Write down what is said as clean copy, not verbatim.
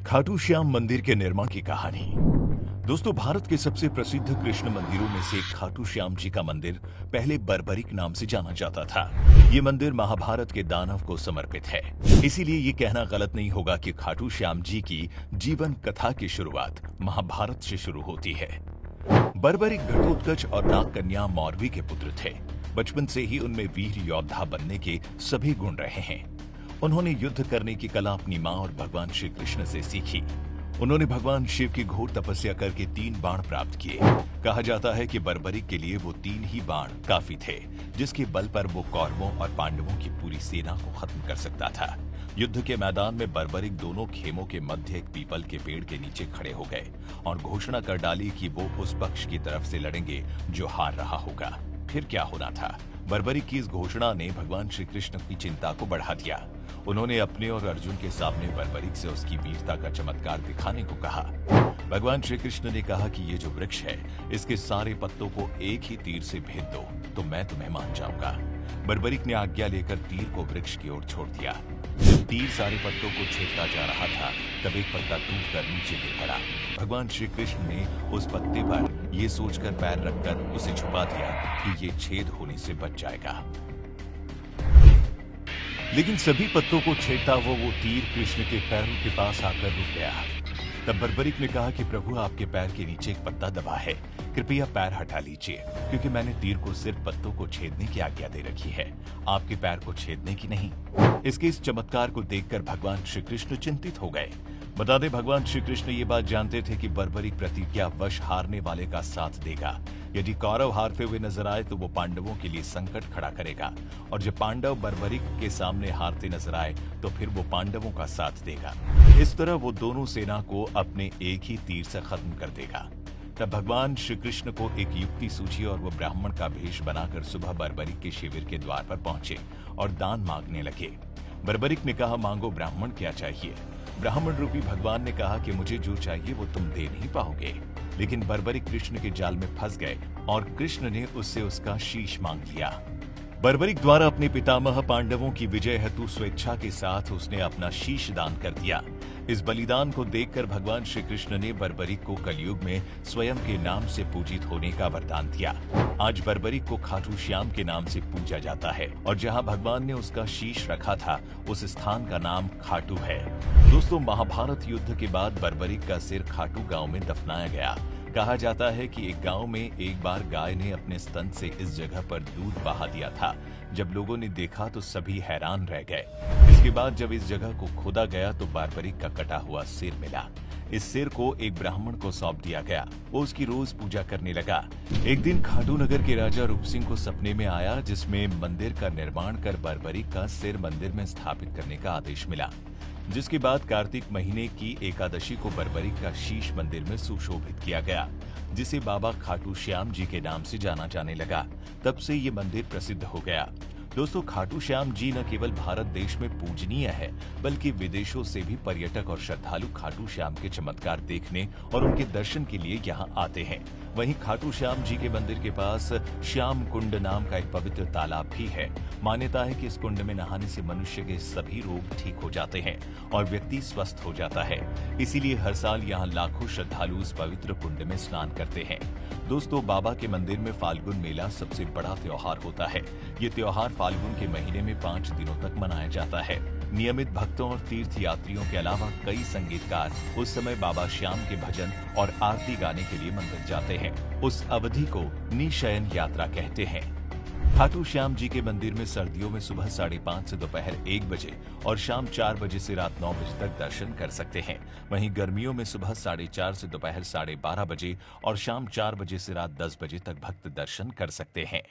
खाटू श्याम मंदिर के निर्माण की कहानी। दोस्तों, भारत के सबसे प्रसिद्ध कृष्ण मंदिरों में से खाटू श्याम जी का मंदिर पहले बर्बरिक नाम से जाना जाता था। ये मंदिर महाभारत के दानव को समर्पित है, इसीलिए ये कहना गलत नहीं होगा कि खाटू श्याम जी की जीवन कथा की शुरुआत महाभारत से शुरू होती है। बर्बरिक घटोत्कच और नागकन्या मौरवी के पुत्र थे। बचपन से ही उनमें वीर योद्धा बनने के सभी गुण रहे हैं। उन्होंने युद्ध करने की कला अपनी मां और भगवान श्री कृष्ण से सीखी। उन्होंने भगवान शिव की घोर तपस्या करके 3 बाण प्राप्त किए। कहा जाता है कि बर्बरिक के लिए वो 3 ही बाण काफी थे, जिसके बल पर वो कौरवों और पांडवों की पूरी सेना को खत्म कर सकता था। युद्ध के मैदान में बर्बरिक दोनों खेमों के मध्य एक पीपल के पेड़ के नीचे खड़े हो गए और घोषणा कर डाली कि वो उस पक्ष की तरफ से लड़ेंगे जो हार रहा होगा। फिर क्या होना था? बर्बरिक की इस घोषणा ने भगवान श्री कृष्ण की चिंता को बढ़ा दिया। उन्होंने अपने और अर्जुन के सामने बर्बरिक से उसकी वीरता का चमत्कार दिखाने को कहा। भगवान श्री कृष्ण ने कहा कि ये जो वृक्ष है, इसके सारे पत्तों को एक ही तीर से भेद दो तो मैं तुम्हें मान जाऊंगा। बर्बरिक ने आज्ञा लेकर तीर को वृक्ष की ओर छोड़ दिया। जब तीर सारे पत्तों को छेदता जा रहा था, तब एक पत्ता टूटकर नीचे गिर पड़ा। भगवान श्री कृष्ण ने उस पत्ते पर ये सोचकर पैर रखकर उसे छुपा दिया कि ये छेद होने से बच जाएगा। लेकिन सभी पत्तों को छेदता वो तीर कृष्ण के पैरों के पास आकर रुक गया। तब बर्बरिक ने कहा कि प्रभु, आपके पैर के नीचे एक पत्ता दबा है, कृपया पैर हटा लीजिए, क्योंकि मैंने तीर को सिर्फ पत्तों को छेदने की आज्ञा दे रखी है, आपके पैर को छेदने की नहीं। इसके इस चमत्कार को देखकर भगवान श्री कृष्ण चिंतित हो गए। बता दें, भगवान श्री कृष्ण ये बात जानते थे कि बर्बरिक प्रतिज्ञावश हारने वाले का साथ देगा। यदि कौरव हारते हुए नजर आए तो वो पांडवों के लिए संकट खड़ा करेगा, और जब पांडव बर्बरिक के सामने हारते नजर आए तो फिर वो पांडवों का साथ देगा। इस तरह वो दोनों सेना को अपने एक ही तीर से खत्म कर देगा। तब भगवान श्री कृष्ण को एक युक्ति सूझी और वो ब्राह्मण का भेष बनाकर सुबह बर्बरिक के शिविर के द्वार पर पहुंचे और दान मांगने लगे। बर्बरिक ने कहा, मांगो ब्राह्मण, क्या चाहिए? ब्राह्मण रूपी भगवान ने कहा कि मुझे जो चाहिए वो तुम दे नहीं पाओगे। लेकिन बर्बरिक कृष्ण के जाल में फंस गए और कृष्ण ने उससे उसका शीश मांग लिया। बर्बरिक द्वारा अपने पितामह पांडवों की विजय हेतु स्वेच्छा के साथ उसने अपना शीश दान कर दिया। इस बलिदान को देखकर भगवान श्री कृष्ण ने बर्बरिक को कलयुग में स्वयं के नाम से पूजित होने का वरदान दिया। आज बर्बरिक को खाटू श्याम के नाम से पूजा जाता है, और जहां भगवान ने उसका शीश रखा था उस स्थान का नाम खाटू है। दोस्तों, महाभारत युद्ध के बाद बर्बरिक का सिर खाटू गांव में दफनाया गया। कहा जाता है कि एक गांव में एक बार गाय ने अपने स्तन से इस जगह पर दूध बहा दिया था। जब लोगों ने देखा तो सभी हैरान रह गए। इसके बाद जब इस जगह को खोदा गया तो बर्बरिक का कटा हुआ सिर मिला। इस सिर को एक ब्राह्मण को सौंप दिया गया। वो उसकी रोज पूजा करने लगा। एक दिन खाटू नगर के राजा रूप सिंह को सपने में आया, जिसमें मंदिर का निर्माण कर बर्बरिक का सिर मंदिर में स्थापित करने का आदेश मिला। जिसके बाद कार्तिक महीने की एकादशी को बर्बरिक का शीश मंदिर में सुशोभित किया गया, जिसे बाबा खाटू श्याम जी के नाम से जाना जाने लगा। तब से ये मंदिर प्रसिद्ध हो गया। दोस्तों, खाटू श्याम जी न केवल भारत देश में पूजनीय है, बल्कि विदेशों से भी पर्यटक और श्रद्धालु खाटू श्याम के चमत्कार देखने और उनके दर्शन के लिए यहाँ आते हैं। वहीं खाटू श्याम जी के मंदिर के पास श्याम कुंड नाम का एक पवित्र तालाब भी है। मान्यता है कि इस कुंड में नहाने से मनुष्य के सभी रोग ठीक हो जाते हैं और व्यक्ति स्वस्थ हो जाता है। इसीलिए हर साल यहाँ लाखों श्रद्धालु इस पवित्र कुंड में स्नान करते हैं। दोस्तों, बाबा के मंदिर में फाल्गुन मेला सबसे बड़ा त्योहार होता है। ये त्योहार फाल्गुन के महीने में 5 दिनों तक मनाया जाता है। नियमित भक्तों और तीर्थ यात्रियों के अलावा कई संगीतकार उस समय बाबा श्याम के भजन और आरती गाने के लिए मंदिर जाते हैं। उस अवधि को निशयन यात्रा कहते हैं। खाटू श्याम जी के मंदिर में सर्दियों में सुबह 5:30 से दोपहर 1 बजे और शाम 4 बजे से रात 9 बजे तक दर्शन कर सकते हैं। वहीं गर्मियों में सुबह 4:30 से दोपहर 12:30 बजे और शाम 4 बजे से रात 10 बजे तक भक्त दर्शन कर सकते हैं।